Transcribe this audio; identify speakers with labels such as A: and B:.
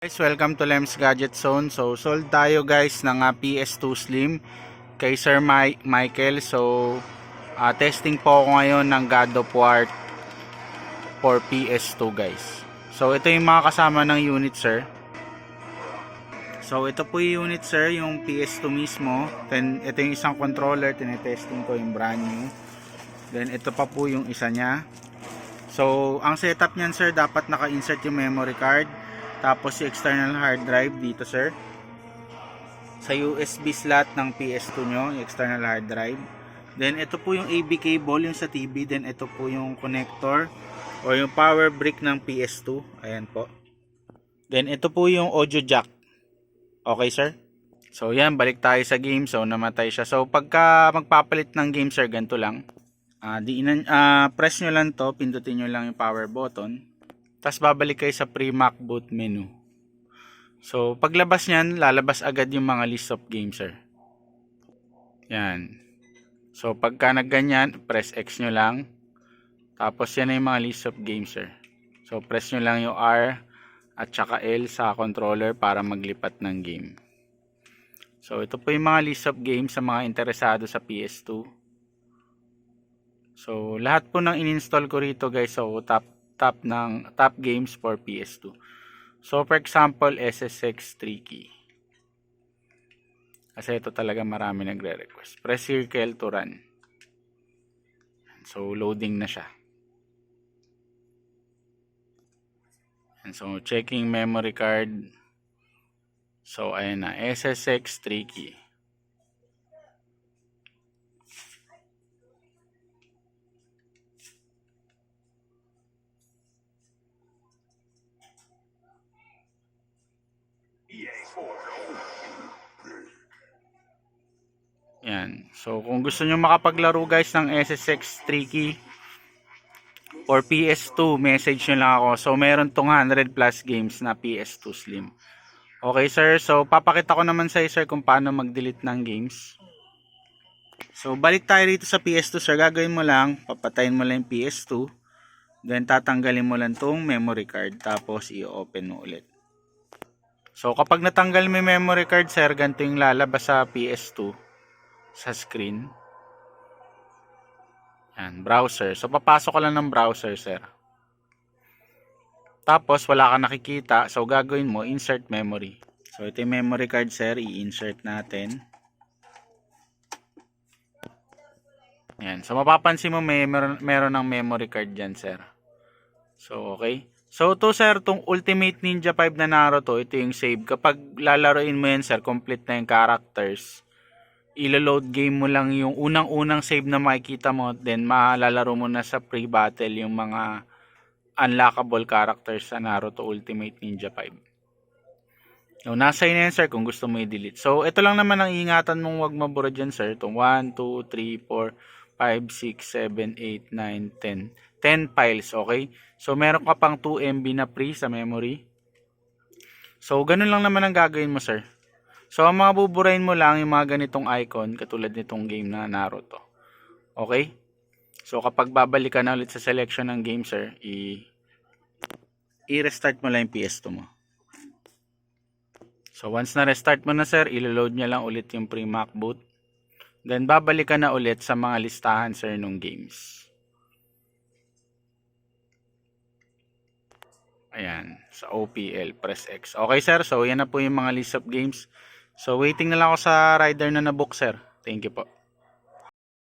A: Guys, welcome to Lems Gadget Zone. So, sold tayo guys ng PS2 Slim kay Sir Michael. So, testing po ako ngayon ng God of War for PS2 guys. So, ito yung mga kasama ng unit sir. So, ito po yung unit sir, yung PS2 mismo. Then, ito yung isang controller, tinetesting ko yung brand new. Then, ito pa po yung isa niya. So, ang setup niyan sir, dapat naka-insert yung memory card. Tapos yung external hard drive dito sir. Sa USB slot ng PS2 nyo, yung external hard drive. Then ito po yung AV cable yung sa TV. Then ito po yung connector o yung power brick ng PS2. Ayan po. Then ito po yung audio jack. Okay sir? So yan, balik tayo sa game. So namatay siya. So pagka magpapalit ng game sir, ganito lang. Press nyo lang to, pindutin nyo lang yung power button. Tapos babalik kayo sa pre-Mac boot menu. So, paglabas niyan, lalabas agad yung mga list of games, sir. Yan. So, pagka nagganyan, press X nyo lang. Tapos, yan na yung mga list of games, sir. So, press nyo lang yung R at saka L sa controller para maglipat ng game. So, ito po yung mga list of games sa mga interesado sa PS2. So, lahat po ng in-install ko rito, guys. So, top games for PS2. So for example, SSX Tricky. Kasi ito talaga marami nagre-request. Press circle to run. So loading na siya. And so checking memory card. So ayan na, SSX Tricky. Yan. So, kung gusto nyo makapaglaro guys ng SSX Tricky or PS2, message nyo lang ako. So, meron tong 100 plus games na PS2 Slim. Okay sir, so papakita ko naman sa sir kung paano mag-delete ng games. So, balik tayo rito sa PS2 sir. Gagawin mo lang, papatayin mo lang yung PS2. Then, tatanggalin mo lang tong memory card. Tapos, i-open mo ulit. So, kapag natanggal mo yung memory card sir, ganito yung lalabas sa PS2. Sa screen. Yan, browser. So, papasok ka lang ng browser, sir. Tapos, wala ka nakikita. So, gagawin mo, insert memory. So, ito yung memory card, sir. I-insert natin. Yan. So, mapapansin mo, meron ng memory card dyan, sir. So, okay. So, to sir, itong Ultimate Ninja 5 na Naruto, ito yung save. Kapag lalaroin mo yan, sir, complete na yung characters. Ilo-load game mo lang yung unang-unang save na makikita mo, then malalaro mo na sa pre-battle yung mga unlockable characters sa Naruto Ultimate Ninja 5. So, nasa yun yan sir kung gusto mo i-delete. So, ito lang naman ang ingatan mong wag mabura dyan sir. Itong 1, 2, 3, 4, 5, 6, 7, 8, 9, 10. 10 files, okay? So, meron ka pang 2 MB na free sa memory. So, ganun lang naman ang gagawin mo sir. So, ang mga buburahin mo lang yung mga ganitong icon katulad nitong game na Naruto. Okay? So, kapag babalik ka na ulit sa selection ng game, sir, i-restart mo lang yung PS2 mo. So, once na restart mo na, sir, ilo-load niya lang ulit yung pre-Mac boot. Then, babalik ka na ulit sa mga listahan, sir, ng games. Ayan, sa OPL, press X. Okay, sir, so yan na po yung mga list of games. So, waiting na lang ako sa rider na na-book, sir. Thank you po.